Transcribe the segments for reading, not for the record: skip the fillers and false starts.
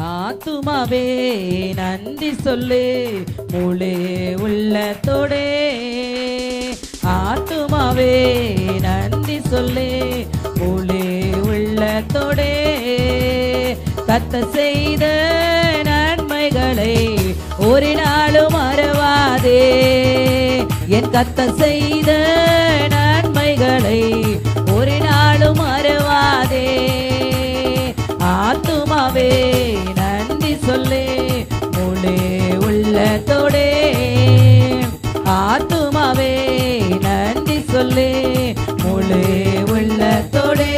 ஆத்துமாவே நன்றி சொல்லு முழு உள்ளத்தோடே. ஆத்துமாவே நன்றி சொல்லு முழு உள்ளத்தோடே. கர்த்தர் செய்த நன்மைகளை ஒரு நாளும் மறவாதே. என் கர்த்தர் செய்த நன்மைகளை ஒரு நாளும் மறவாதே. ஆத்துமாவே நன்றி சொல்லு முழு உள்ளத்தோடே. ஆத்துமாவே நன்றி சொல்லு முழு உள்ளத்தோடே.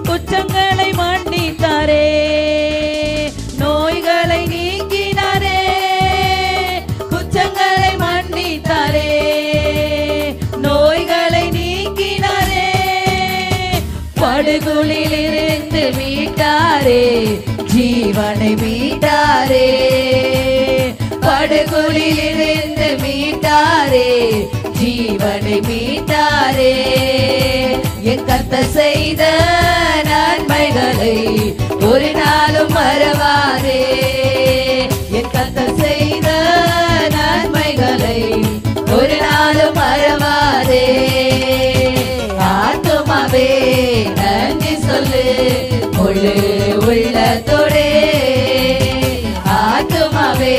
குற்றங்களை மன்னித்தாரே, நோய்களை நீக்கினாரே. குற்றங்களை மன்னித்தாரே, நோய்களை நீக்கினாரே. படுகுழிலிருந்து மீட்டாரே, ஜீவனை மீட்டாரே. படுகுழிலிருந்து மீட்டாரே, ஜீவனை மீட்டாரே. என் கர்த்தர் செய்த நன்மைகளை ஒரு நாளும் மறவாதே. என் கர்த்தர் செய்த நன்மைகளை ஒரு நாளும் மறவாதே. ஆத்துமாவே நன்றி சொல்லு முழு உள்ளத்தோடே. ஆத்துமாவே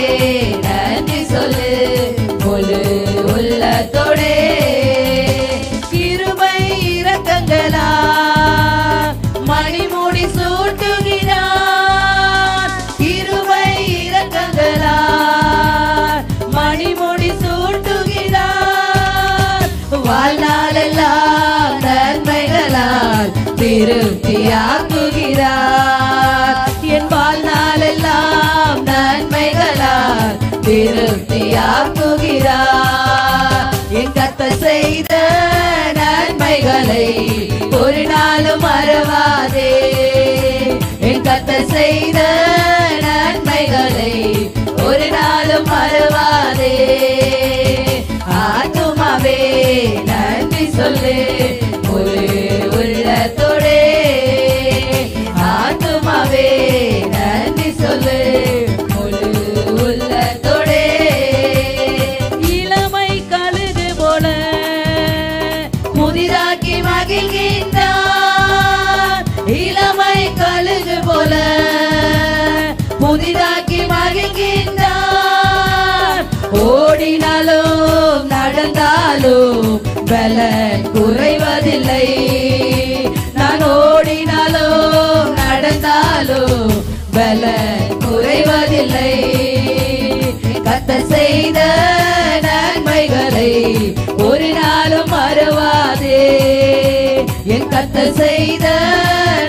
நன்றி சொல்லு முழு உள்ளத்தோடே. கிருபை இரக்கங்களா மணிமுடி சூட்டுகிறார். கிருபை இரக்கங்களா மணிமுடி சூட்டுகிறார். வாழ்நாளெல்லாம் நன்மைகளால் திருப்தியாக்குகிறார். என் வாழ்நாளெல்லாம் நன்மைகளால் திருப்தியாக்குகிறார். என் கர்த்தர் செய்த நன்மைகளை ஒரு நாளும் மறவாதே. என் கர்த்தர் செய்த நன்மைகளை ஒரு நாளும் மறவாதே. ஆத்துமாவே நன்றி சொல்லு முழு உள்ளத்தோடே. ஆத்துமாவே நன்றி சொல்லு முழு உள்ளத்தோடே. இளமை கழுகு போல புதிதாக்கி மகிழ்கின்றார். இளமை கழுகு போல புதிதாக்கி மகிழ்கின்றார். ஓடினாலும் நடந்தாலும் பலன் குறைவதில்லை. நான் ஓடினாலும் நடந்தாலும் பலன் குறைவதில்லை. கர்த்தர் செய்த நன்மைகளை ஒரு நாளும் மறவாதே. என் கர்த்தர் செய்த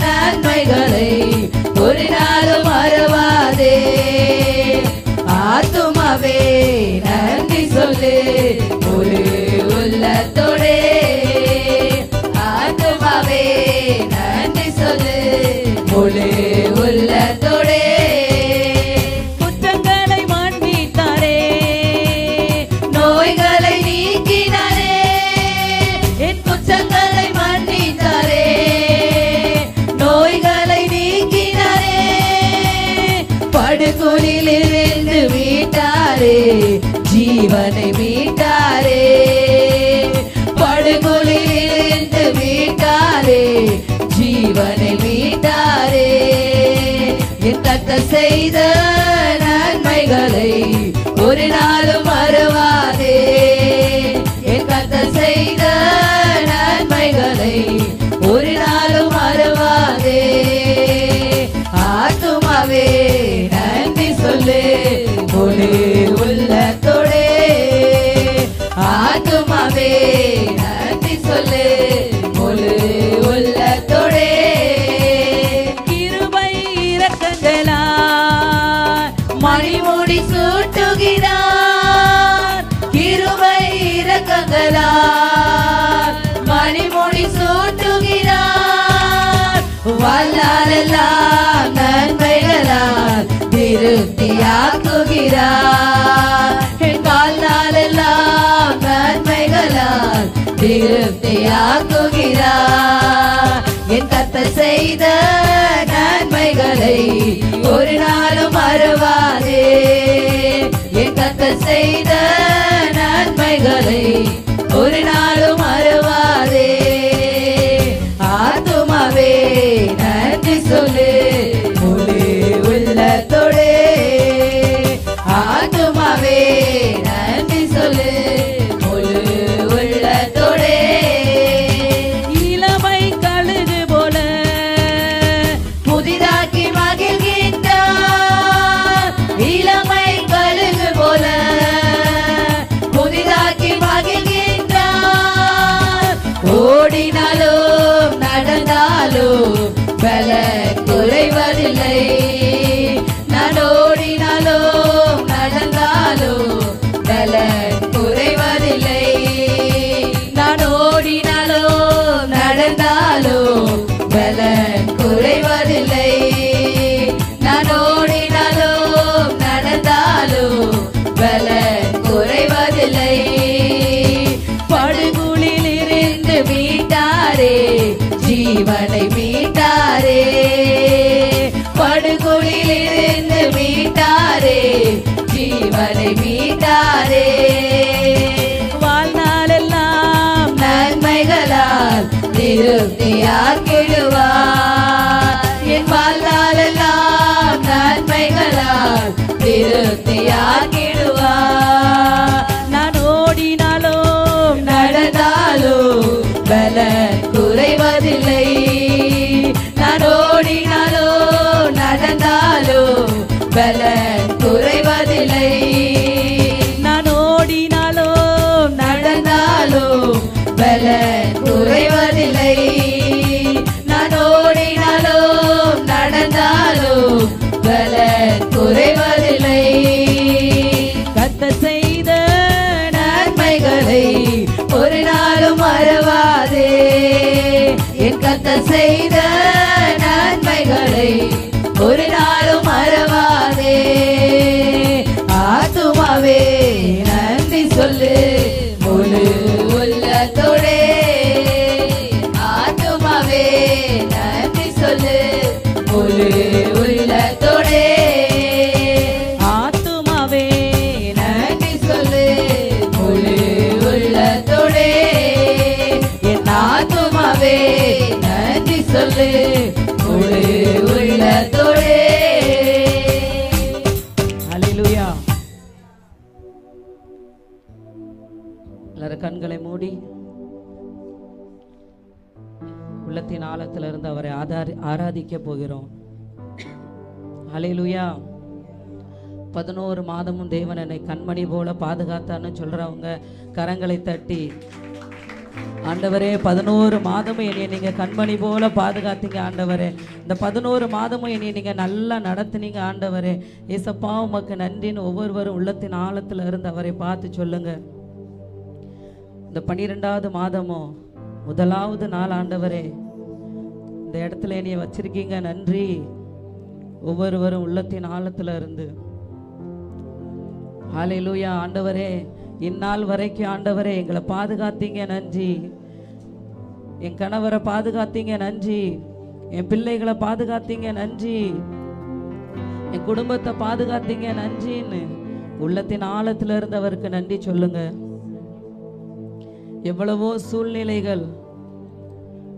நன்மைகளை ஒரு நாளும் மறவாதே. ஆத்துமாவே நன்றி சொல்லு முழு உள்ளத்தோடே. ஆத்துமாவே நன்றி சொல்லு முழு உள்ளத்தோடே. குற்றங்களை மன்னித்தாரே, நோய்களை நீக்கினாரே. என் குற்றங்களை மன்னித்தாரே, நோய்களை நீக்கினாரே. படுகுழிலிருந்து மீட்டாரே, ஜீவனை மீட்டாரே. படுகுழிலிருந்து மீட்டாரே, ஜீவனை மீட்டாரே. என் கர்த்தர் செய்த நன்மைகளை ஒரு நாளும் மறவாதே. என் கர்த்தர் செய்த நன்மைகளை ஒரு நாளும் மறவாதே. ஆத்துமாவே நன்றி சொல்லு முழு உள்ளத்தோடே. ஆத்துமாவே நன்றி சொல்லு முழு உள்ளத்தோடே. கிருபை இரக்கங்களா மணிமுடி சூட்டுகிறார். கிருபை இரக்கங்களா மணிமுடி சூட்டுகிறார். வாழ்நாளெல்லாம் நன்மைகளால் திருப்தியாக்குகிறார். என் வாழ்நாளெல்லாம் நன்மைகளால் திருப்தியாக்குகிறார். என் கர்த்தர் செய்த நன்மைகளை செய்த நன்மைகளை ஒரு நாளும் மறவாதே. ஆத்துமாவே நன்றி சொல்லு முழு உள்ளத்தோடே. ஆத்துமாவே நன்றி சொல்லு முழு உள்ளத்தோடே. இளமை கழுகு போல புதிதாக்கி மகிழ்கின்றார். இளமை கழுகு போல புதிதாக்கி மகிழ்கின்றார். ஓடினாலும் நடந்தாலும் பலன் குறைவதில்லை. நான் ஓடினாலும் நடந்தாலும் பலன் குறைவதில்லை. நான் ஓடினாலும் நடந்தாலும் பலன் குறைவதில்லை. நான் ஓடினாலும் நடந்தாலும் பலன் குறைவதில்லை. படுகுழில் இருந்து மீட்டாரே ஜீவனை மீட்டாரே. படுகுழில் இருந்து மீட்டாரே ஜீவனை மீட்டாரே. வாழ்நாளெல்லாம் நன்மைகளால் திருப்தியாக்கிடுவார். என் வாழ்நாளெல்லாம் நன்மைகளால் திருப்தியாக்கிடுவார். நான் ஓடினாலும் நடந்தாலும் பலன் குறைவதில்லை. நான் ஓடினாலும் நடந்தாலும் பலன் குறைவதில்லை. நான் ஓடினாலும் நடந்தாலும் பலன் குறைவதில்லை. நான் ஓடினாலும் நடந்தாலும் பலன் குறைவதில்லை. கர்த்தர் செய்த நன்மைகளை ஒரு நாளும் மறவாதே. என் கர்த்தர் செய்த நன்மைகளை ஒரு நாளும் மறவாதே. ஆத்துமாவே நன்றி சொல்லு முழு உள்ளத்தோடே. ஆத்துமாவே நன்றி சொல்லு முழு உள்ளத்தோடே. ஆத்துமாவே நன்றி சொல்லு முழு உள்ளத்தோடே. என் ஆத்துமாவே நன்றி சொல்லு முழு உள்ளத்தோடே. ஹல்லேலூயா. எல்லாரும் கண்களை மூடி உள்ளத்தின் ஆழத்திலிருந்து அவரை ஆராதிக்க போகிறோம். ஹல்லேலூயா. 11 மாதமும் தேவன் என்னை கண்மணி போல பாதுகாத்தான்னு சொல்றவங்க கரங்களை தட்டி, ஆண்டவரே 11 மாதமும் என்னை நீங்க கண்மணி போல பாதுகாத்தீங்க ஆண்டவரே. இந்த 11 மாதமும் என்னை நீங்க நல்லா நடத்துனீங்க ஆண்டவரே. ஏசப்பா உமக்கு நன்றின்னு ஒவ்வொருவரும் உள்ளத்தின் ஆழத்துல இருந்து அவரை பார்த்து சொல்லுங்க. இந்த 12வது மாதமும் முதலாவது நாள் ஆண்டவரே, இந்த இடத்துல என்னைய வச்சிருக்கீங்க, நன்றி. ஒவ்வொருவரும் உள்ளத்தின் ஆழத்துல இருந்து ஹல்லேலூயா. ஆண்டவரே இந்நாள் வரைக்கும் ஆண்டவரே எங்களை பாதுகாத்தீங்க, நன்றி. என் கணவரை பாதுகாத்தீங்க, நன்றி. என் பிள்ளைகளை பாதுகாத்தீங்க, நன்றி. என் குடும்பத்தை பாதுகாத்தீங்க, நன்றின்னு உள்ளத்தின் ஆழத்துல இருந்து அவருக்கு நன்றி சொல்லுங்க. எவ்வளவோ சூழ்நிலைகள்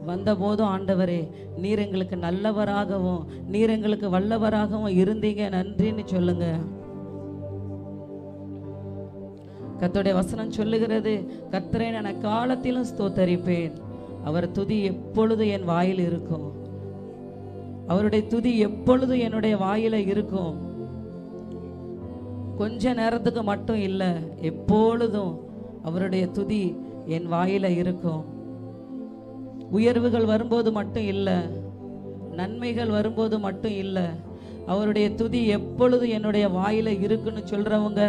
வந்த போதும் ஆண்டவரே நீர் எங்களுக்கு நல்லவராகவும் நீர் எங்களுக்கு வல்லவராகவும் இருந்தீங்க, நன்றின்னு சொல்லுங்க. கர்த்தருடைய வசனம் சொல்லுகிறது, கர்த்தரை நான் காலத்திலும் ஸ்தோத்தரிப்பேன், அவர் துதி எப்பொழுது என் வாயில் இருக்கும். அவருடைய துதி எப்பொழுது என்னுடைய வாயில இருக்கும். கொஞ்ச நேரத்துக்கு மட்டும் இல்லை, எப்பொழுதும் அவருடைய துதி என் வாயில இருக்கும். உயர்வுகள் வரும்போது மட்டும் இல்லை, நன்மைகள் வரும்போது மட்டும் இல்லை, அவருடைய துதி எப்பொழுது என்னுடைய வாயில இருக்குன்னு சொல்றவங்க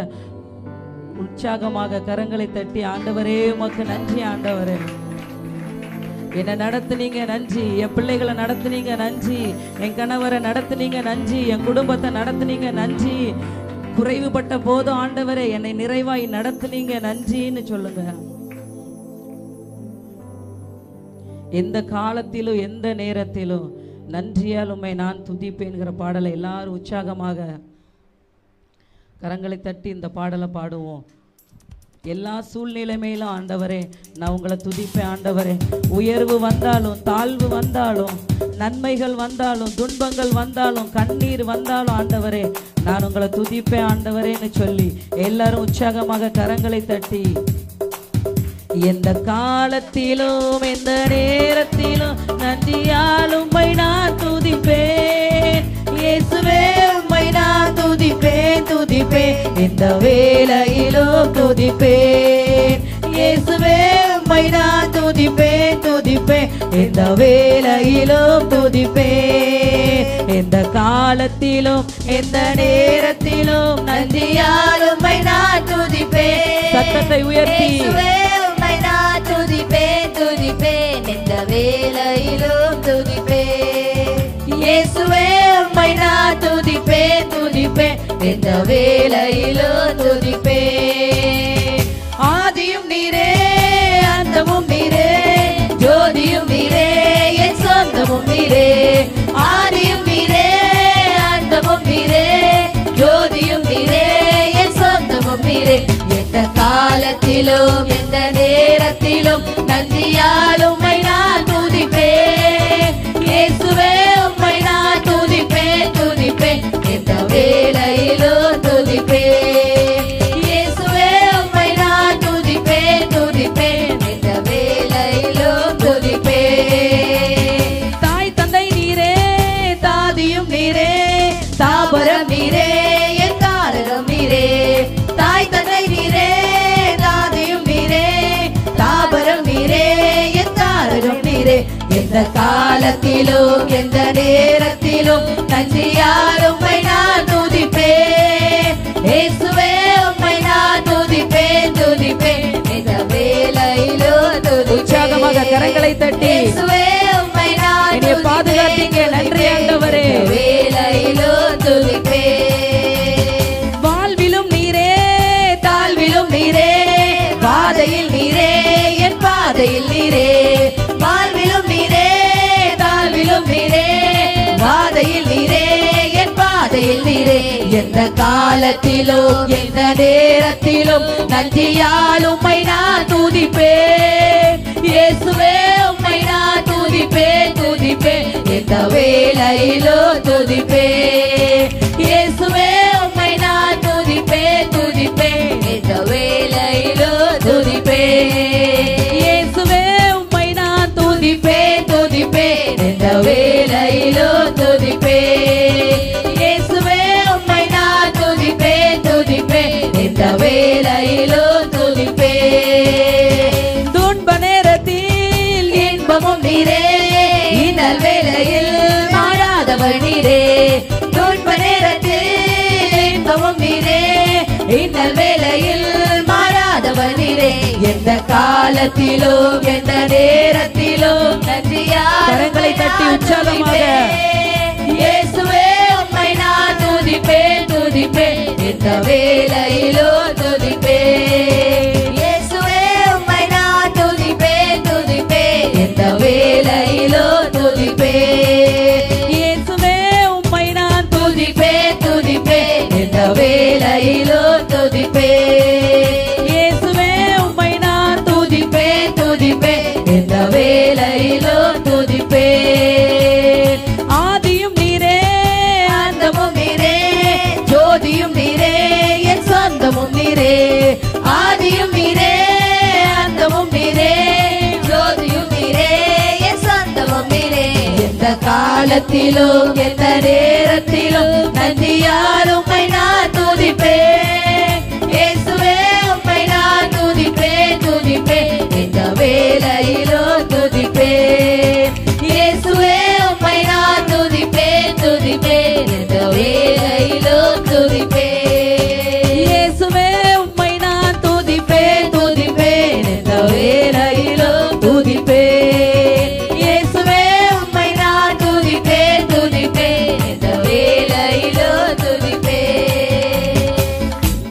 உற்சாகமாக கரங்களை தட்டி, ஆண்டவரே உமக்கு நன்றி ஆண்டவரே, என்னை நடத்துனீங்க நன்றி, என் பிள்ளைகளை நடத்துனீங்க நன்றி, என் கணவரை நடத்துனீங்க நன்றி, என் குடும்பத்தை நடத்துனீங்க நன்றி, குறைவுபட்ட போதும் ஆண்டவரே என்னை நிறைவாய் நடத்துனீங்க நன்றின்னு சொல்லுங்க. எந்த காலத்திலும் எந்த நேரத்திலும் நன்றியால் உம்மை நான் துதிப்பேன்கிற பாடலை எல்லாரும் உற்சாகமாக கரங்களை தட்டி இந்த பாடலை பாடுவோம். எல்லா சூழ்நிலைமையிலும் ஆண்டவரே நான் உங்களை துதிப்பேன். ஆண்டவரே, உயர்வு வந்தாலும் தாழ்வு வந்தாலும் நன்மைகள் வந்தாலும் துன்பங்கள் வந்தாலும் கண்ணீர் வந்தாலும் ஆண்டவரே நான் உங்களை துதிப்பேன் ஆண்டவரேன்னு சொல்லி எல்லாரும் உற்சாகமாக கரங்களை தட்டி, எந்த காலத்திலும் எந்த நேரத்திலும் நன்றியால் உம்மை நான் துதிப்பேன். இயேசுவே உம்மை நான் துதிப்பேன் துதிப்பேன், எந்த வேளையிலும் துதிப்பேன். இயேசுவே உம்மை நான் துதிப்பேன் துதிப்பேன், எந்த வேளையிலும் துதிப்பேன். எந்த காலத்திலும் எந்த நேரத்திலும் நன்றியால் உம்மை நான் துதிப்பேன். சத்தத்தை உயர்த்தி துதிப்பேன் துதிப்பேன், எந்த வேளையிலும் துதிப்பேன். இயேசுவே உம்மை நான் துதிப்பேன் துதிப்பேன், எந்த வேளையிலும் துதிப்பேன். ஆதியும் நீரே அந்தமும் நீரே, ஜோதியும் நீரே என் சொந்தமும் நீரே. ஆதியும் நீரே அந்தமும் நீரே, ஜோதியும் நீரே என் சொந்தமும் நீரே. எந்த காலத்திலும் எந்த நேரத்திலும் நன்றியால் உம்மை நான் துதிப்பேன். இயேசுவே உம்மை நான் துதிப்பேன் துதிப்பேன், எந்த வேளையிலும் துதிப்பேன். இயேசுவே உம்மை நான் துதிப்பேன் துதிப்பேன், எந்த வேளையிலும் துதிப்பேன். தாய் தந்தை நீரே தாதியும் நீரே, தாபரம் நீரே என் தாரகம் நீரே. தாய் தந்தை நீரே தாதியும் நீரே, தாபரம் நீரே என் தாரகம் நீரே. எந்த காலத்திலும் எந்த நேரத்திலும் நன்றியால் உம்மை நான் துதிப்பேன். இயேசுவே உம்மை நான் துதிப்பேன் துதிப்பேன், எந்த வேளையிலும் துதிப்பேன். உற்சாகமாக கரங்களை தட்டி, இயேசுவே உம்மை நான் என்னை பாதுகாத்தீங்க நன்றி ஆண்டவரே. வேளையிலும் துதிப்பேன். வாழ்விலும் நீரே தாழ்விலும் நீரே, பாதையில் நீரே என் பாதையில் நீரே. வாழ்விலும் நீரே தாழ்விலும் நீரே, பாதையில் நீரே என் பாதையில் நீரே. எந்த காலத்திலும் எந்த நேரத்திலும் நன்றியால் உம்மை நான் துதிப்பேன். இயேசுவே உம்மை நான் துதிப்பேன் துதிப்பேன், எந்த வேளையிலும் துதிப்பேன். இயேசுவே உம்மை நான் துதிப்பேன் துதிப்பேன், எந்த வேளையிலும் துதிப்பேன். இயேசுவே உம்மை நான் துதிப்பேன் துதிப்பேன், எந்த வேளையிலும் துதிப்பேன். இயேசுவே உம்மை நான் துதிப்பேன் துதிப்பேன், எந்த வேளையிலும் துதிப்பேன். துன்ப நேரத்தில் இன்பமும் நீரே, இன்னல் வேளையில் மாறாதவர் நீரே. துன்ப நேரத்தில் இன்பமும் நீரே, இன்னல் வேளையில் மாறாதவர் நீரே. எந்த காலத்திலும் எந்த நேரத்திலும் நன்றியால் கரங்களை தட்டி உற்சாகமாக, இயேசுவே உம்மை நான் துதிப்பேன் துதிப்பேன், எந்த வேளையிலும் துதிப்பேன். இயேசுவே உம்மை நான் துதிப்பேன் துதிப்பேன், எந்த வேளையிலும் துதிப்பேன். இயேசுவே உம்மை நான் துதிப்பேன் துதிப்பேன், எந்த வேளையிலும் துதிப்பேன். இயேசுவே உம்மை நான் துதிப்பேன் துதிப்பேன், எந்த வேளையிலும் துதிப்பேன். ஆதியும் நீரே அந்தமும் நீரே, ஜோதியும் நீரே என் சொந்தமும் நீரே. ஆதியும் நீரே அந்தமும் நீரே, ஜோதியும் நீரே என் சொந்தமும் நீரே. எந்த காலத்திலும் எந்த நேரத்திலும் நன்றியால் உம்மை நான் துதிப்பேன். இயேசுவே உம்மை நான் துதிப்பேன் துதிப்பேன், எந்த வேளையிலும் துதிப்பேன். இயேசுவே உம்மை நான் துதிப்பேன் துதிப்பேன், எந்த வேளையிலும் துதிப்பேன். இயேசுவே உம்மை நான் துதிப்பேன் துதிப்பேன், எந்த வேளையிலும் துதிப்பேன். இயேசுவே உம்மை நான் துதிப்பேன் துதிப்பேன், எந்த வேளையிலும் துதிப்பேன்.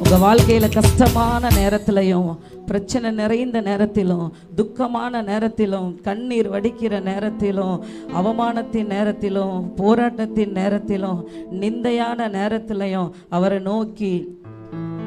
உங்க வாழ்க்கையில கஷ்டமான நேரத்திலையும் பிரச்சனை நிறைந்த நேரத்திலும் துக்கமான நேரத்திலும் கண்ணீர் வடிக்கிற நேரத்திலும் அவமானத்தின் நேரத்திலும் போராட்டத்தின் நேரத்திலும் நிந்தையான நேரத்திலையும் அவரை நோக்கி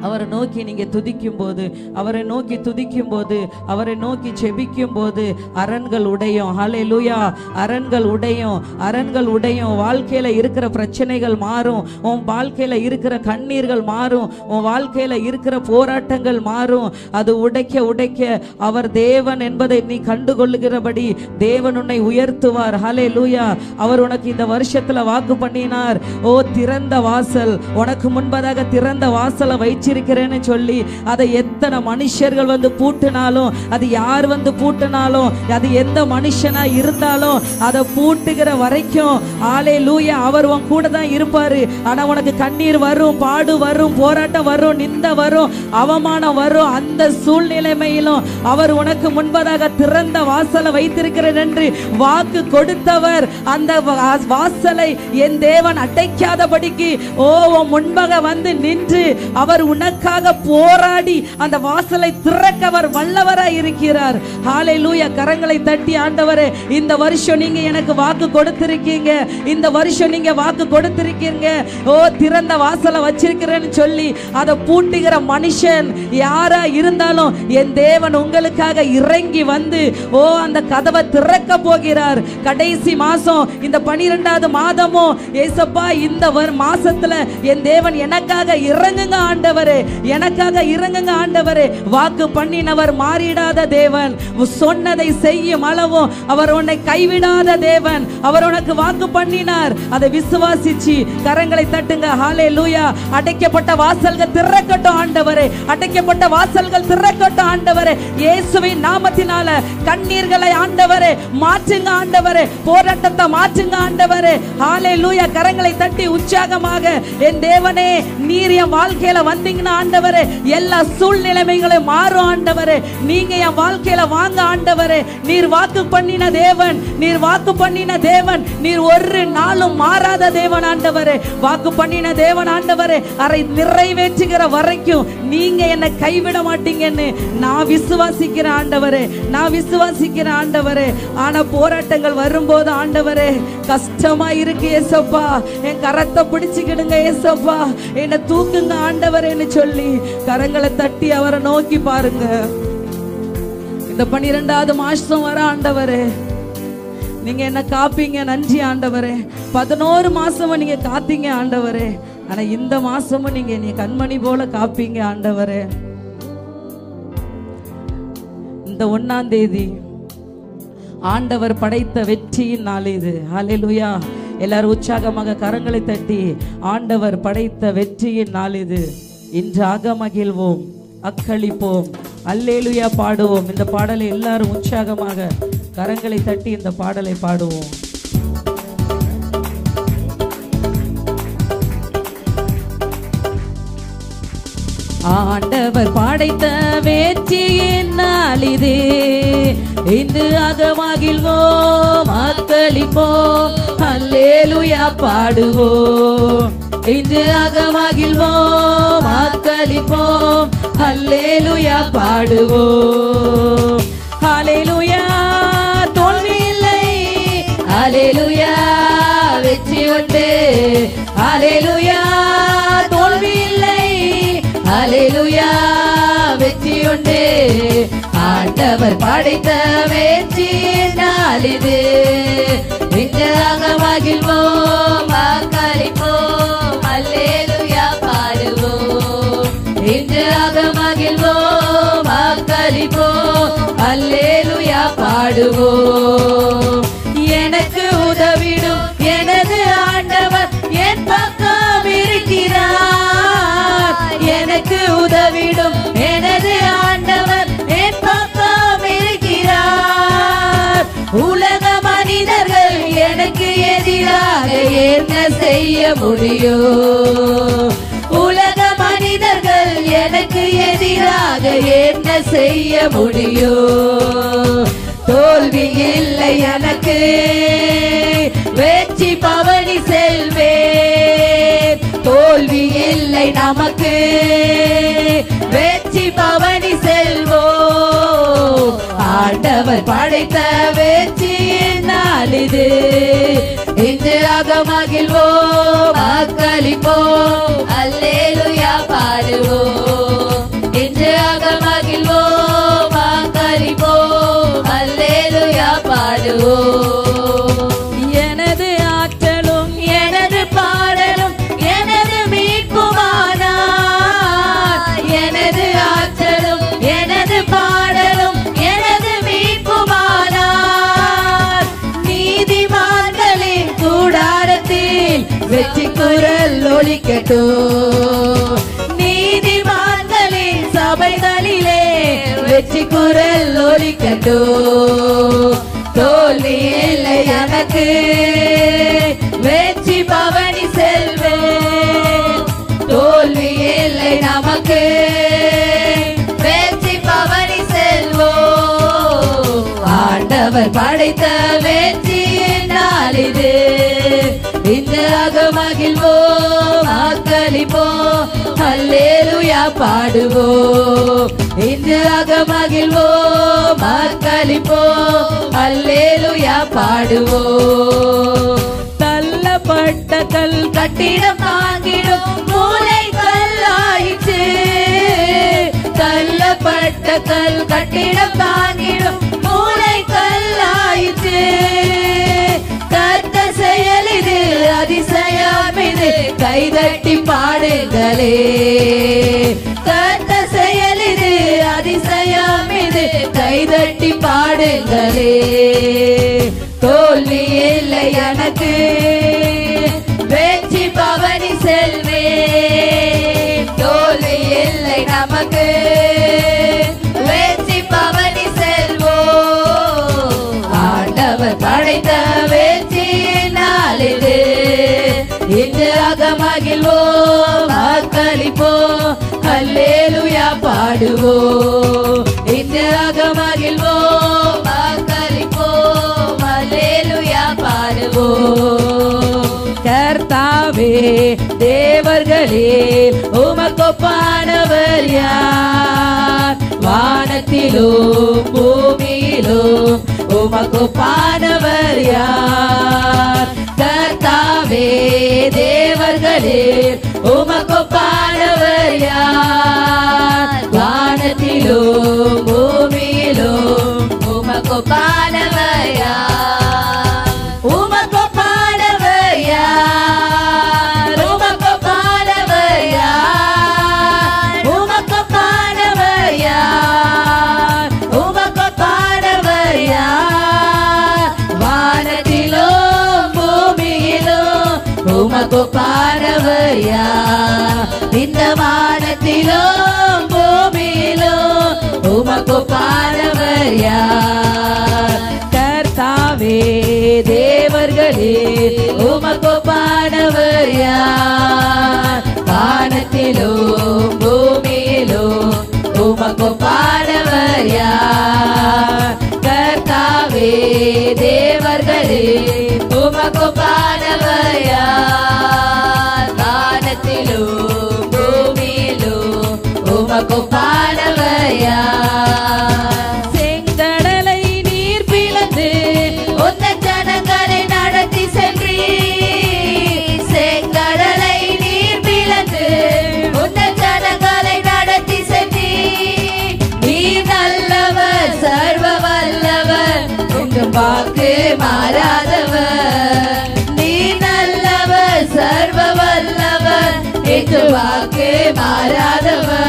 அவரை நோக்கி நீங்க துதிக்கும் போது, அவரை நோக்கி துதிக்கும் போது, அவரை நோக்கி செபிக்கும் போது அரண்கள் உடையும். ஹல்லேலூயா. அரண்கள் உடையும், அரண்கள் உடையும். வாழ்க்கையில இருக்கிற பிரச்சனைகள் மாறும், உன் வாழ்க்கையில இருக்கிற கண்ணீர்கள் மாறும், உன் வாழ்க்கையில இருக்கிற போராட்டங்கள் மாறும். அது உடைக்க உடைக்க அவர் தேவன் என்பதை நீ கண்டுகொள்ளுகிறபடி தேவன் உன்னை உயர்த்துவார். ஹல்லேலூயா. அவர் உனக்கு இந்த வருஷத்துல வாக்கு பண்ணினார். ஓ, திறந்த வாசல், உனக்கு முன்பதாக திறந்த வாசலை வைச்சிருக்கிறேன்னு சொல்லி அதை எத்தனை மனுஷர்கள் வந்து பூட்டினாலும், அது யார் வந்து பூட்டினாலும், அது எந்த மனுஷனா இருந்தாலும் அதை பூட்டுகிற வரைக்கும் ஹல்லேலூயா அவர் உன் கூட தான் இருப்பாரு. ஆனா உனக்கு கண்ணீர் வரும், பாடு வரும், போராட்டம் வரும், நிந்த வரும், அவமானம் வரும். அந்த சூழ்நிலைமையிலும் அவர் உனக்கு முன்பதாக திறந்த வாசலை வைத்திருக்கிறேன் என்று வாக்கு கொடுத்தவர். அந்த வாசலை என் தேவன் அடைக்காதபடிக்கு ஓ உன் முன்பாக வந்து நின்று அவர் உனக்காக போராடி அந்த வாசலை திறக்க அவர் வல்லவராய் இருக்கிறார். ஹல்லேலூயா. கரங்களை தட்டி, ஆண்டவரே இந்த வருஷம் நீங்க எனக்கு வாக்கு கொடுத்திருக்கீங்க, இந்த வருஷம் நீங்க வாக்கு கொடுத்திருக்கீங்க, ஓ திறந்த வாசலை வச்சிருக்கிறேன்னு சொல்லி அதை பூட்டுகிற மனுஷன் யாரா இருந்தாலும் என் தேவன் உங்களுக்காக இறங்கி வந்து ஓ அந்த கதவை திறக்க போகிறார். கடைசி மாசம், இந்த 12வது மாதமும் ஏசப்பா இந்த மாசத்துல என் தேவன் எனக்காக இறங்குங்க ஆண்டவரே, எனக்காக இறங்குங்க ஆண்டவரே. வாக்கு பண்ணினவர் மாறிடாத தேவன், சொன்னதை செய்யும் அளவும் அவர் உன்னை கைவிடாத தேவன். அவர் உனக்கு வாக்கு பண்ணினார், அதை விசுவாசிச்சு கரங்களை தட்டுங்க. ஹல்லேலூயா. அடைக்கப்பட்ட வாசல்கள் திறக்கட்டும் ஆண்டவரே, அடைக்கப்பட்ட வாசல்கள் திறக்கட்டும் ஆண்டவரே. இயேசுவின் நாமத்தினால கண்ணீர்களை ஆண்டவரே மாற்றுங்க ஆண்டவரே, போராட்டத்தை மாற்றுங்க ஆண்டவரே. ஹல்லேலூயா. கரங்களை தட்டி உற்சாகமாக, என் தேவனே நீர் என் வாழ்க்கையில வந்தீங்கன்னா ஆண்டவரே எல்லா சூழ்நிலைமைகளும் மாறும் ஆண்டவரே. நீங்க என் வாழ்க்கையில வாங்க ஆண்டவரே. நீர் வாக்கு பண்ணின தேவன், நீர் வாக்கு பண்ணின தேவன், நீர் ஒரு நாளும் மாறாத தேவன் ஆண்டவரே. வாக்கு பண்ணின தேவன் ஆண்டவரே, அதை நிறைவேற்றுகிற வரைக்கும் நீங்க என்னை கைவிட மாட்டீங்கன்னு நான் விசுவாசிக்கிறேன் ஆண்டவரே, நான் விசுவாசிக்கிறேன் ஆண்டவரே. ஆனா போராட்டங்கள் வரும்போது ஆண்டவரே கஷ்டமா இருக்கு ஏசப்பா, என் கரத்தை பிடிச்சுக்கிடுங்க ஏசப்பா, என்னை தூக்குங்க ஆண்டவரேன்னு சொல்லி கரங்களை தட்டி அவரை நோக்கி பாருங்க. இந்த 12வது மாசம் வர ஆண்டவரே நீங்க என்ன காப்பீங்க, நன்றி ஆண்டவரே. 11 மாசமும் நீங்க காத்தீங்க ஆண்டவரே, ஆனா இந்த மாசமும் நீங்க நீ கண்மணி போல காப்பீங்க ஆண்டவரே. இந்த 1ஆம் தேதி ஆண்டவர் படைத்த வெற்றியின் நாள் இது. ஹல்லேலூயா. எல்லாரும் உற்சாகமாக கரங்களை தட்டி ஆண்டவர் படைத்த வெற்றியின் நாள் இது. இன்றாக மகிழ்வோம், அக்களிப்போம், அல்லேலூயா பாடுவோம். இந்த பாடலை எல்லாரும் உற்சாகமாக கரங்களை தட்டி இந்த பாடலை பாடுவோம். ஆண்டவர் படைத்த வெற்றியின் நாள் இது, இன்றாக மகிழ்வோம், அக்களிப்போம், அல்லேலூயா பாடுவோம். இன்றாக மகிழ்வோம், அக்களிப்போம், அல்லேலூயா பாடுவோம். ஹல்லேலூயா. தோல்வி இல்லை, ஹல்லேலூயா. வெற்றி உண்டு, ஹல்லேலூயா. தோல்வி இல்லை, ஹல்லேலூயா. வெற்றி உண்டு. ஆண்டவர் படைத்த வெற்றியின் நாள் இது, இன்றாக மகிழ்வோம், அக்களிப்போம், அல்லேலூயா பாடுவோம். இன்றாக மகிழ்வோம், அக்களிப்போம், அல்லேலூயா பாடுவோம். எனக்கு உதவிடும் எனது ஆண்டவர் என் பக்கம் இருக்கிறார், எனக்கு உதவிடும் எனது ஆண்டவர் என் பக்கம் இருக்கிறார். உலக மனிதர்கள் எனக்கு எதிராக என்ன செய்ய முடியும், உலக மனிதர்கள் எனக்கு எதிராக என்ன செய்ய முடியும். தோல்வி இல்லை எனக்கு, வெற்றி பவனி செல்வேன். தோல்வி இல்லை நமக்கு, வெற்றி பவனி செல்வோம். ஆண்டவர் படைத்த வெற்றியின் நாள் இது, இன்றாக மகிழ்வோம், அக்களிப்போம், அல்லேலூயா பாடுவோம். பாடுவோம். எனது ஆற்றலும் எனது பாடலும் எனது மீட்புமானார். எனது ஆற்றலும் எனது பாடலும் எனது மீட்புமானார். நீதிமான்களின் கூடாரத்தில் வெற்றி குரல் ஒலிக்கட்டும். நீதிமான்களின் சபைகளிலே வெற்றி குரல் ஒலிக்கட்டும். தோல்வி இல்லை எனக்கு, வெற்றி பவனி செல்வேன். தோல்வி இல்லை நமக்கு, வெற்றி பவனி செல்வோம். ஆண்டவர் படைத்த வெற்றியின் நாள் இது. இன்றாக மகிழ்வோம், ஆக்களிப்போம், அல்லேலூயா பாடுவோம். இன்றாக மகிழ்வோம், ஆக்களிப்போம், அல்லேலூயா பாடுவோம். தள்ளப்பட்ட கல் கட்டிடம் தாங்கிடும் மூலை கல்லாயிற்று. தள்ளப்பட்ட கல் கட்டிடம் தாங்கிடும் மூலை கல்லாயிற்று. கர்த்தர் செயல் இது, அதிசயம் இது, கைதட்டி பாடுங்களே. கர்த்தர் செயல் இது, அதிசயம் இது, கைதட்டி பாடுங்களே. தோல்வி இல்லை எனக்கு, வெற்றி பவனி செல்வேன். தோல்வி இல்லை நமக்கு, வெற்றி பவனி செல்வோம். ஆண்டவர் படைத்த வெற்றி நாள் இது. இன்றாக மகிழ்வோம், ஆக்களிப்போம், அல்லேலூயா பாடுவோம். இன்றாக மகிழ்வோம், ஆக்களிப்போம், அல்லேலூயா பாடுவோம். கர்த்தாவே தேவர்களில் உமக்கொப்பானவர் யார்? வானத்திலும் பூமியிலும் உமக்கொப்பானவர் யார்? கர்த்தாவே தேவர்களில் உமக்கொப்பானவர் யார்? வானத்திலும் பூமியிலும் உமக்கொப்பானவர் யார்? உமக்கொப்பானவர் யார்? உமக்கொப்பானவர் யார்? உமக்கொப்பானவர் யார்? உமக்கொப்பானவர் யார்? வானத்திலும் பூமியிலும் உமக்கொப்பானவர் யார்? இந்த வானத்திலும் பூமியிலும் உமக்கொப்பானவர் யார்? கர்த்தாவே தேவர்களில் உமக்கொப்பானவர் யார்? வானத்திலும் பூமியிலும் உமக்கொப்பானவர் யார்? கர்த்தாவே தேவர்களில் உமக்கொப்பானவர் யார்? வானத்திலும் பூமியிலும் உமக்கொப்பானவர் யார்? செங்கடலை நீர் பிளந்து உந்த ஜனங்களை நடத்தி சென்றீர். செங்கடலை நீர் பிளந்து உந்த ஜனங்களை நடத்தி சென்றீர். நீர் நல்லவர், சர்வ வல்லவர், உங்க வாக்கு மாறாதவர். நீர் நல்லவர், சர்வ வல்லவர், எங்க வாக்கு மாறாதவர்.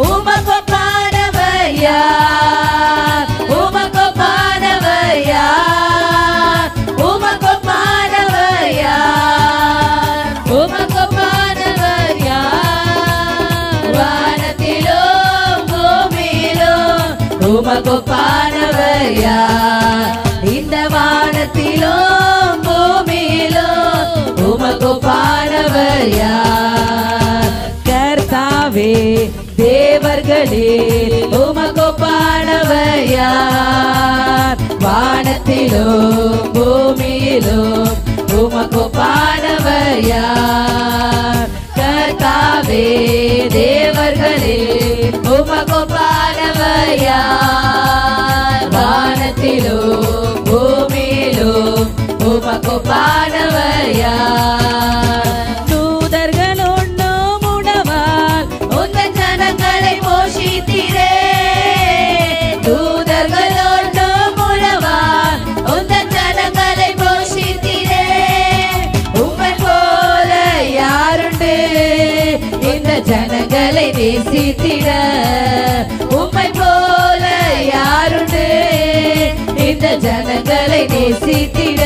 உமக்கொப்பானவர் யார்? உமக்கொப்பானவர் யார்? உமக்கொப்பானவர் யார்? உமக்கொப்பானவர் யார்? வானத்திலும் பூமியிலும் உமக்கொப்பானவர் யார்? இந்த வானத்திலும் பூமியிலும் உமக்கொப்பானவர் யார்? கர்த்தாவே தேவர்களில் உமக்கொப்பானவர் யார்? வானத்திலும் பூமியிலும் உமக்கொப்பானவர் யார்? கர்த்தாவே தேவர்களில் உமக்கொப்பானவர் யார்? வானத்திலும் பூமியிலும் உமக்கொப்பானவர் யார்? தூதர்கள் உண்ணும் உணவால் உந்த ஜனங்களை போஷித்தீரே. தூதர்கள் உண்ணும் உணவால் நேசித்திட உம்மை போல யாருண்டு இந்த ஜனங்களை நேசித்திட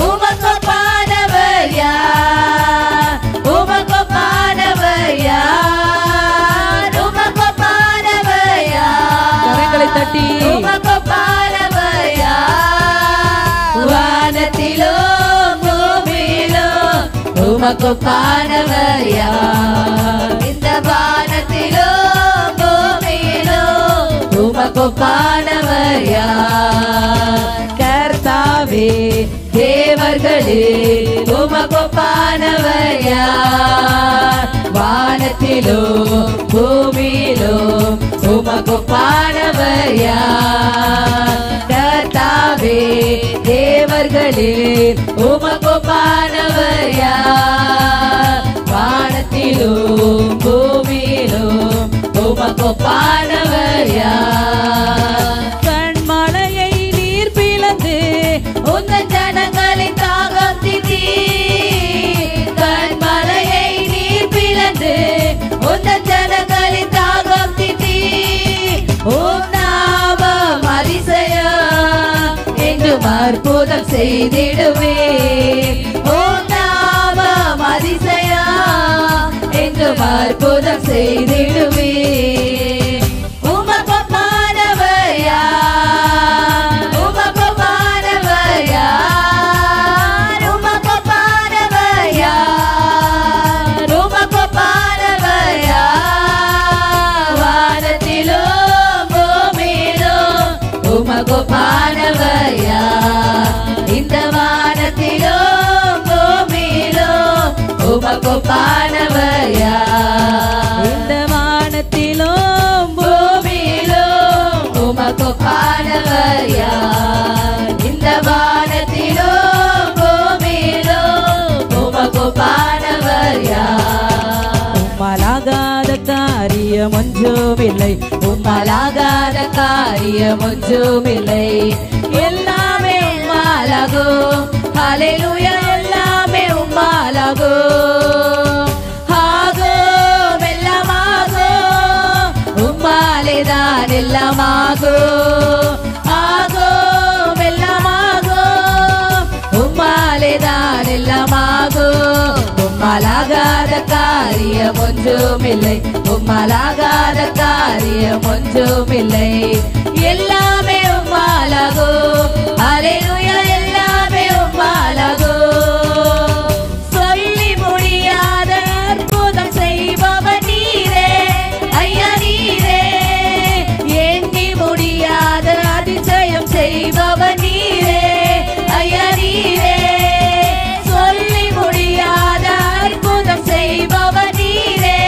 உமக்கொப்பானவர் யார் உமக்கொப்பானவர் யார் உமக்கொப்பானவர் யார் கரங்களை தட்டி உமக்கொப்பானவர் யார் வானத்திலோ பூமியிலோ உமக்கொப்பானவர் யார் இந்த வானத்திலோ பூமியிலோ உமக்கொப்பானவர் யார் கர்த்தாவே தேவர்களே உமக்கொப்பானவர் யார் வானத்திலோ பூமியிலோ உமக்கொப்பானவர் யார் கர்த்தாவே தேவர்களே உமக்கொப்பானவர் யார் வானத்திலோ பூமியிலோ உமக்கொப்பானவர் யார் கண்மலையை நீர் பிளந்து உந்தன் ஜனங்களை தாகம் தீர்த்தி கண்மலையை நீர் பிளந்து உந்தன் ஜனங்களை தாகம் தீர்த்தி உம் நாமம் அதிசயம் என்றும் அற்புதம் செய்திடுவே உம் நாமம் அதிசயம் என்றும் அற்புதம் செய்திடுவே உமக்கொப்பானவர் யார் உமக்கொப்பானவர் யார் உமக்கொப்பானவர் யார் உமக்கொப்பானவர் யார் வானத்திலோ பூமியிலோ உமக்கொப்பானவர் யார் இந்த வானத்திலோ பூமியிலோ உமக்கொப்பானவர் யார் இந்த வானத்திலோ பூமியிலோ உமக்கொப்பானவர் யார் இந்த வானத்திலோ பூமியிலோ உமக்கொப்பானவர் யார் உம்மலாகாத காரியம் ஒன்றுமில்லை உம்மலாகாத காரியம் ஒன்றுமில்லை எல்லாமே உம்மாலாகும் ஹல்லேலூயா எல்லாமே உம்மாலாகும் ஆகும் எல்லாமாகும் உம்மாலேதான் எல்லாமாகும் ஆகும் எல்லாமாகும் உம்மாலேதான் எல்லாமாகும் உம்மலாகாத காரியம் ஒன்றுமில்லை உம்மலாகாத காரியம் ஒன்றுமில்லை எல்லாமே உம்மாலாகும் ஹல்லேலூயா எல்லாமே உம்மாலாகும் சொல்லி முடியாத அற்புதம் செய்பவர் நீரே ஐயா நீரே எண்ணி முடியாத அதிசயம் செய்பவர் நீரே ஐயா நீரே சொல்லி முடியாத அற்புதம் செய்பவர் நீரே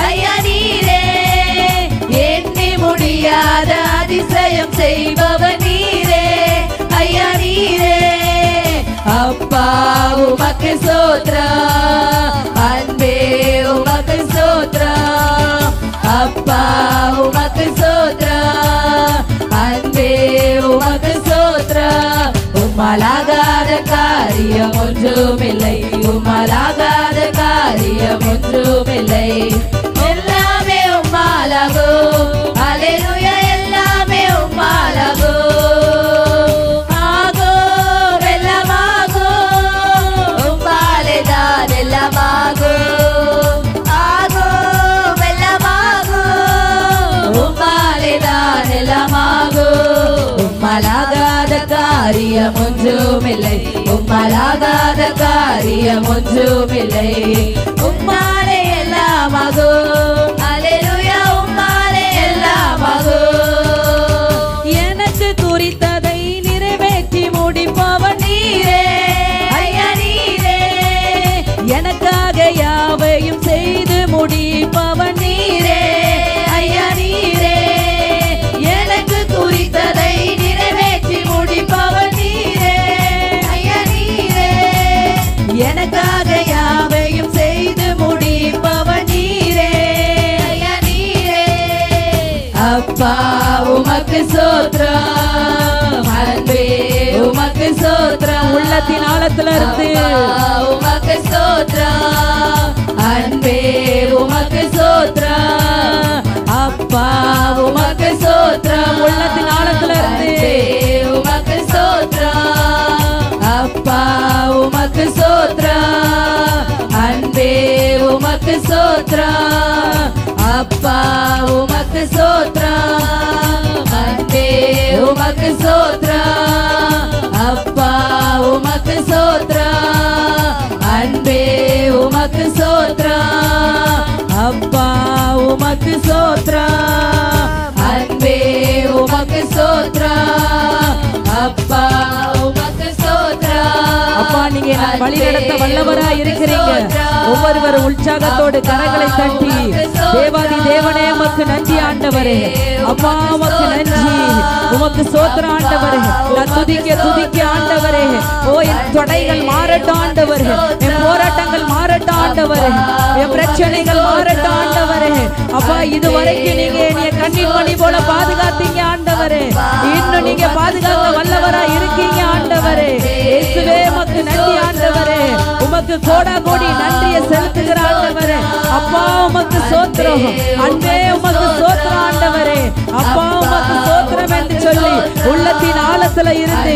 ஐயா நீரே எண்ணி முடியாத அதிசயம் செய்பவர் நீரே ஐயா நீரே அப்பா உமக்கு ஸ்தோத்திரம் அன்பே உமக்கு ஸ்தோத்திரம் அப்பா உமக்கு ஸ்தோத்திரம் அன்பே உமக்கு ஸ்தோத்திரம் உம்மலாகாத காரியம் ஒன்றுமில்லை உம்மலாகாத காரியம் ஒன்றுமில்லை எல்லாமே உம்மாலாகும் ஹல்லேலூயா எல்லாமே உம்மாலாகும் ஆகும் எல்லாமாகும் உம்மாலேதான் எல்லாமாகும் ஆகும் எல்லாமாகும் உம்மாலேதான் எல்லாமாகும் உம்மலாகாத காரியம் ஒன்றுமில்லை உம்மலாகாத காரியம் ஒன்றுமில்லை உம்மாலே எல்லாமாகும் ஹல்லேலூயா உம்மாலே எல்லாமாகும் எனக்கு குறித்ததை நிறைவேற்றி முடிப்பவர் நீரே ஐயா நீரே எனக்காக யாவையும் செய்து முடிப்பவர் நீரே ஐயா நீரே எனக்கு குறித்ததை நிறைவேற்றி முடிப்பவர் நீரே ஐயா நீரே எனக்காக யாவையும் செய்து முடிப்பவர் நீரே ஐயா நீரே அப்பா உமக்கு ஸ்தோத்திரம் அன்பே உமக்கு ஸ்தோத்திரம் உள்ளத்தின் ஆழத்துல இருந்து உமக்கு ஸ்தோத்திரம் அன்பே உமக்கு ஸ்தோத்திரம் அப்பா உமக்கு ஸ்தோத்திரம். உள்ளத்தின் ஆழத்துல இருந்து உமக்கு ஸ்தோத்திரம். அப்பா உமக்கு ஸ்தோத்திரம். அன்பே உமக்கு ஸ்தோத்திரம். அப்பா உமக்கு ஸ்தோத்திரம். அன்பே உமக்கு ஸ்தோத்திரம். அப்பா உமக்கு ஸ்தோத்திரம். அன்பே உமக்கு ஸ்தோத்திரம். அப்பா உமக்கு ஸ்தோத்திரம். அன்பே உமக்கு ஸ்தோத்திரம். அப்பா உமக்கு ஸ்தோத்திரம். அப்பா நீங்க வழி நடத்த வல்லவரா இருக்கிறீங்க. ஒவ்வொருவரும் உற்சாகத்தோடு கரங்களை தட்டி தேவாதி தேவனே உமக்கு நன்றி ஆண்டவரே. அப்பா உமக்கு நன்றி. உமக்கு ஸ்தோத்திரம் ஆண்டவரே. நான் துதிக்க ஆண்டவரே. ஓ என் தொடைகள் மாறட்டும் ஆண்டவரே. என் போராட்டங்கள் மாறட்டும் ஆண்டவரே. என் பிரச்சனைகள் மாறட்டும் ஆண்டவரே. அப்பா இதுவரைக்கும் நீங்க என்னைய கண்ணின் மணி போல பாதுகாத்தீங்க ஆண்டவரே. இன்னும் நீங்க பாதுகாக்க வல்லவரா இருக்கீங்க ஆண்டவரே. இயேசுவே உமக்கு நன்றி ஆண்டவரே. உமக்கு கோடா கோடி நன்றியை செலுத்துகிற ஆண்டவரே. அப்பா உமக்கு ஸ்தோத்திரம். அன்பே உமக்கு ஸ்தோத்திரம் ஆண்டவரே. அப்பா உமக்கு ஸ்தோத்திரம் என்று சொல்லி உள்ளத்தின் ஆழத்துல இருந்து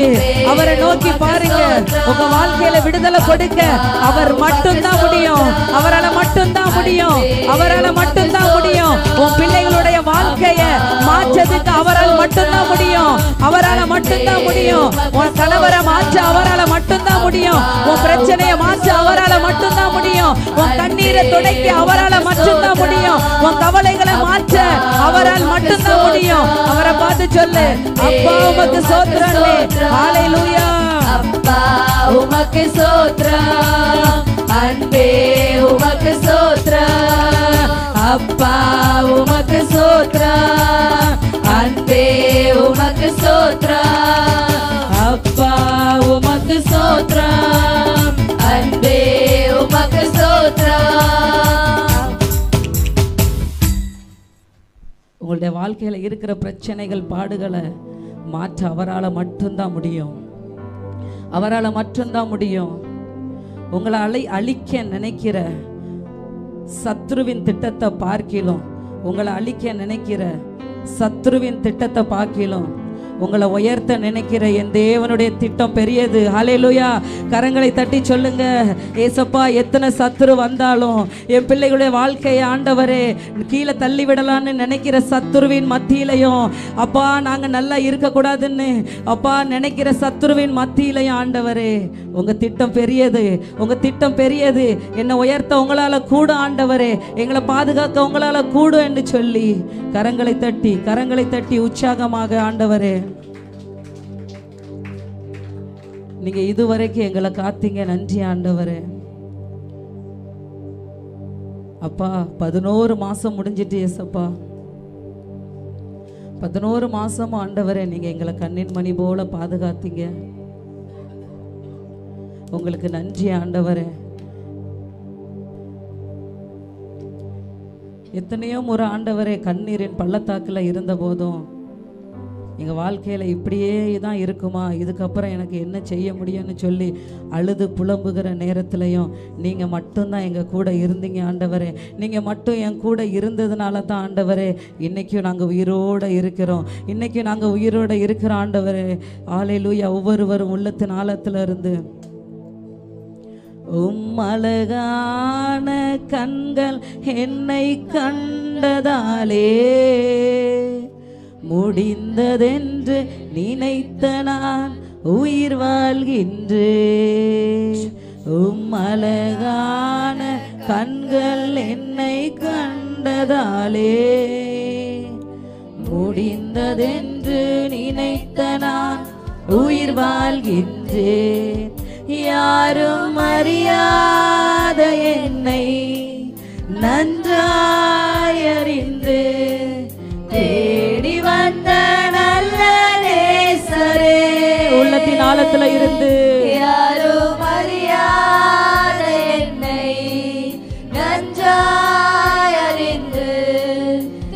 அவரை நோக்கி பாருங்க. உங்க வாழ்க்கையில விடுதலை கொடுக்க அவர் மட்டும்தான் முடியும். அவரால் மட்டும்தான் முடியும். அவரால் மட்டும்தான் முடியும். உன் பிள்ளைகளுடைய வாழ்க்கைய மாற்றதுக்கு அவரால் மட்டும்தான் முடியும். அவரால் மட்டும்தான் முடியும். உன் கணவரை மாற்ற அவரால் மட்டும்தான் முடியும். உன் பிரச்சனையை மாற்ற அவரால் மட்டும்தான் முடியும். உன் கண்ணீரை துடைக்க அவரால் மட்டும்தான் முடியும். உன் கவலைகளை மாற்ற அவரால் மட்டும்தான் முடியும். அவரை பார்த்து சொல்லு, அப்பா உமக்கு ஸ்தோத்திரம். ஹல்லேலூயா. அப்பா உமக்கு ஸ்தோத்திரம். அன்பே உமக்கு ஸ்தோத்திரம். அப்பா உமக்கு ஸ்தோத்திரம். அன்பே உமக்கு ஸ்தோத்திரம். அப்பா உமக்கு ஸ்தோத்திரம். அன்பே உமக்கு ஸ்தோத்திரம். உங்களுடைய வாழ்க்கையில இருக்கிற பிரச்சனைகள் பாடுகளை மாற்ற அவரால் மட்டும்தான் முடியும். அவரால் மட்டும்தான் முடியும். உங்களை அழிக்க நினைக்கிற சத்ருவின் திட்டத்தை பார்க்கிலும், உங்களை அழிக்க நினைக்கிற சத்ருவின் திட்டத்தை பார்க்கிலும் உங்களை உயர்த்த நினைக்கிற என் தேவனுடைய திட்டம் பெரியது. ஹல்லேலூயா. கரங்களை தட்டி சொல்லுங்க, ஏசப்பா எத்தனை சத்துரு வந்தாலும் என் பிள்ளைகளுடைய வாழ்க்கையை ஆண்டவரே கீழே தள்ளி விடலான்னு நினைக்கிற சத்துருவின் மத்தியிலையும், அப்பா நாங்க நல்லா இருக்கக்கூடாதுன்னு அப்பா நினைக்கிற சத்துருவின் மத்தியிலையும் ஆண்டவரே உங்க திட்டம் பெரியது. உங்க திட்டம் பெரியது. என்னை உயர்த்த உங்களால கூட ஆண்டவரே, எங்களை பாதுகாக்க உங்களால கூட என்று சொல்லி கரங்களை தட்டி உற்சாகமாக ஆண்டவரே நீங்க இதுவரைக்கும் எங்களை காத்தீங்க. நன்றி ஆண்டவரே. அப்பா 11 மாசம் முடிஞ்சிட்டு ஏசப்பா, 11 மாசமும் ஆண்டவரே நீங்க எங்களை கண்ணின் மணி போல பாதுகாத்தீங்க. உங்களுக்கு நன்றி ஆண்டவரே. எத்தனையோ முறை ஆண்டவரே கண்ணீரின் பள்ளத்தாக்கில் இருந்த போதும் எங்கள் வாழ்க்கையில் இப்படியே தான் இருக்குமா, இதுக்கப்புறம் எனக்கு என்ன செய்ய முடியும்னு சொல்லி அழுது புலம்புகிற நேரத்துலையும் நீங்கள் மட்டும்தான் எங்கள் கூட இருந்தீங்க ஆண்டவரே. நீங்கள் மட்டும் என் கூட இருந்ததுனால தான் ஆண்டவரே இன்றைக்கும் நாங்கள் உயிரோடு இருக்கிறோம். இன்றைக்கும் நாங்கள் உயிரோடு இருக்கிறோம் ஆண்டவரே. ஹல்லேலூயா. ஒவ்வொருவரும் உள்ளத்தின் ஆழத்தில் இருந்து அழகான கண்கள் என்னை கண்டதாலே முடிந்ததென்று நினைத்த நான் உயிர் வாழ்கின்றேன். அழகான கண்கள் என்னை கண்டதாலே முடிந்ததென்று நினைத்த நான் உயிர் வாழ்கின்றேன். யாரும் அறியாத என்னை நன்றாய் அறிந்து தேடி வந்த நல்ல நேசரே. உள்ளத்தின் ஆழத்துல இருந்து யாரும் அறியாத என்னை நன்றாய் அறிந்து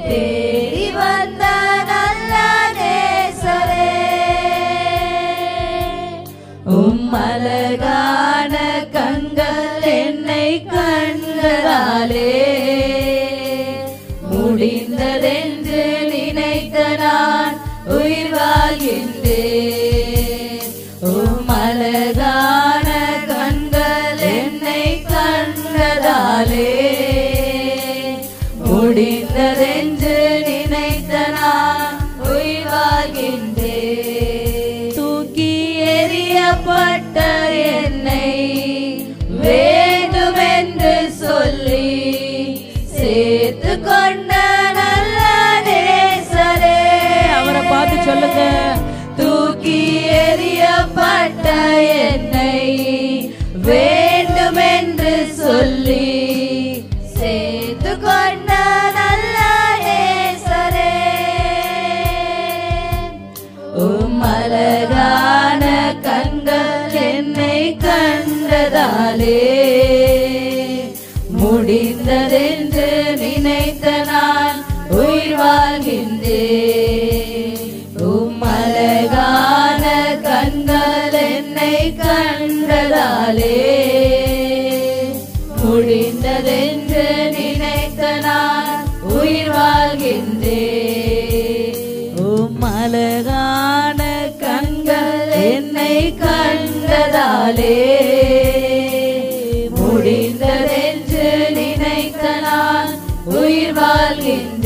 தேடி வந்த நல்ல நேசரே. அழகான கண்கள் என்னை கண்டதாலே முடிந்ததென்று எறியப்பட்ட என்னை வேண்டுமென்று சொல்லி சேர்த்து கொண்ட நல்ல நேசரே. அவரை பார்த்து சொல்லுங்க. தூக்கி எறியப்பட்ட என்னை வேண்டுமென்று சொல்லி சேர்த்து கொண்ட நல்ல நேசரே. அழகான கண்கள் என்னை கண்டதாலே முடிந்ததென்று நினைத்த நான் உயிர் வாழ்கின்றேன். அழகான கண்கள் என்னை கண்டதாலே முடிந்ததென்று நினைத்த நான் உயிர் வாழ்கின்றேன். அழகான கண்கள் என்னை கண்டதாலே முடிந்ததென்று நினைத்த நான் உயிர் வாழ்கின்றேன்.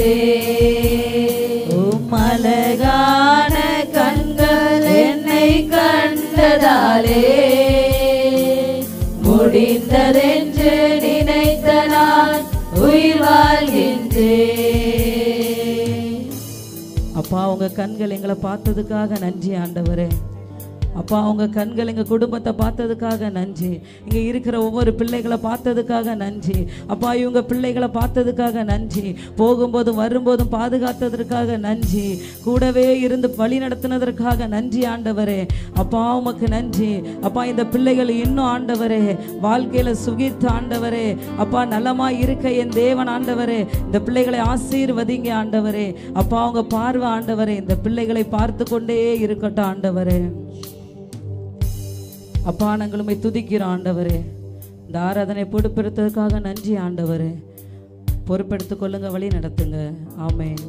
அழகான கண்கள் என்னை கண்டதாலே முடிந்ததென்று நினைத்த நான் உயிர் வாழ்கின்றேன். அப்பா உங்க கண்கள் எங்களை பார்த்ததுக்காக நன்றி ஆண்டவரே. அப்பா உங்க கண்கள் எங்க குடும்பத்தை பார்த்ததுக்காக நன்றி. இங்க இருக்கிற ஒவ்வொரு பிள்ளைகளை பார்த்ததுக்காக நன்றி. அப்பா இவங்க பிள்ளைகளை பார்த்ததுக்காக நன்றி. போகும்போதும் வரும்போதும் பாதுகாத்ததற்காக நன்றி. கூடவே இருந்து வழி நடத்தினதற்காக நன்றி ஆண்டவரே. அப்பா உமக்கு நன்றி. அப்பா இந்த பிள்ளைகள் இன்னும் ஆண்டவரே வாழ்க்கையில சுகித்த ஆண்டவரே. அப்பா நலமா இருக்க என் தேவன் ஆண்டவரே இந்த பிள்ளைகளை ஆசீர்வதிங்க ஆண்டவரே. அப்பா உங்க பார்வை ஆண்டவரே இந்த பிள்ளைகளை பார்த்து கொண்டே இருக்கட்டும் ஆண்டவரே. அப்பா நாங்களுமே துதிக்கிறோம் ஆண்டவரே. இந்த ஆராதனை பொறுப்பெடுத்ததுக்காக நன்றி ஆண்டவரே. பொறுப்பெடுத்துக் கொள்ளுங்க, வழி நடத்துங்க. ஆமென்.